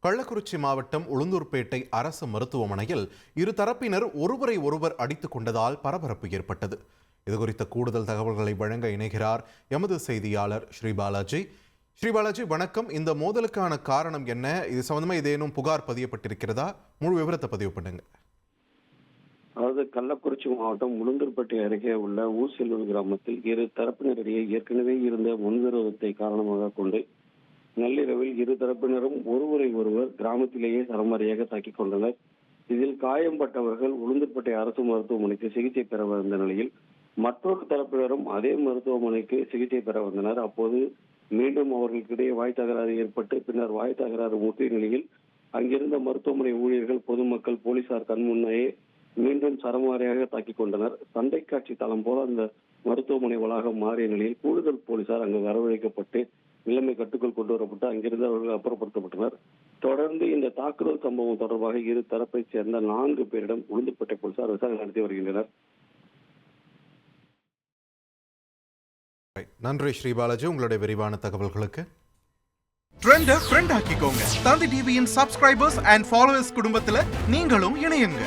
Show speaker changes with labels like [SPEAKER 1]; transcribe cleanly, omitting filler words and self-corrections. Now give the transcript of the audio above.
[SPEAKER 1] கள்ளக்குறிச்சி மாவட்டம் உளுந்தூர்பேட்டை அரசு மருத்துவமனையில் இரு தரப்பினர் ஒருவரை ஒருவர் அடித்துக் கொண்டதால் பரபரப்பு ஏற்பட்டது. இதுகுறித்த கூடுதல் தகவல்களை வழங்க இணைகிறார் எமது செய்தியாளர் ஸ்ரீபாலாஜி. ஸ்ரீபாலாஜி, வணக்கம். இந்த மோதலுக்கான காரணம் என்ன? இது சம்பந்தமா ஏதேனும் புகார் பதியப்பட்டிருக்கிறதா? முழு விவரத்தை பதிவு பண்ணுங்க.
[SPEAKER 2] அதாவது கள்ளக்குறிச்சி மாவட்டம் உளுந்தூர்பேட்டை அருகே உள்ள ஊர்செல்வல் கிராமத்தில் இரு தரப்பினரிடையே ஏற்கனவே இருந்த முன்விரோதத்தை காரணமாக கொண்டு நள்ளிரவில் இரு தரப்பினரும் ஒருவரை ஒருவர் கிராமத்திலேயே சரமாரியாக தாக்கிக் கொண்டனர். இதில் காயம்பட்டவர்கள் உளுந்தூர்பேட்டை அரசு மருத்துவமனைக்கு சிகிச்சை பெற வந்த நிலையில் மற்றொரு தரப்பினரும் அதே மருத்துவமனைக்கு சிகிச்சை பெற வந்தனர். அப்போது மீண்டும் அவர்களுக்கிடையே வாய் தகராறு ஏற்பட்டு பின்னர் வாய் தகராறு முற்றிய நிலையில் அங்கிருந்த மருத்துவமனை ஊழியர்கள், பொதுமக்கள், போலீசார் கண்முன்னே மீண்டும் சரமாரியாக தாக்கிக் கொண்டனர். சண்டை காட்சி தளம் போல அந்த மருத்துவமனை வளாகம் மாறிய நிலையில் கூடுதல் போலீசார் அங்கு வரவழைக்கப்பட்டு நிலைமை கட்டுக்குள் கொண்டு வரப்பட்டு அங்கிருந்து அவர்கள் அப்புறப்படுத்தப்பட்டனர். தொடர்ந்து இந்த தாக்குதல் சம்பவம் தொடர்பாக இரு தரப்பைச் சேர்ந்த 4 பேரிடம் உளுந்தூர்பேட்டை போலீசார் விசாரணை நடத்தி வருகின்றனர்.
[SPEAKER 1] நன்றி ஸ்ரீபாலாஜி, உங்களுடைய விரிவான தகவல்களுக்கு.
[SPEAKER 3] ட்ரெண்டை ஃப்ரெண்ட் ஆக்கிக்கோங்க. தந்தி டிவியின் சப்ஸ்கிரைபர்ஸ் அண்ட் ஃபாலோவர்ஸ் குடும்பத்துல நீங்களும் இணையுங்க.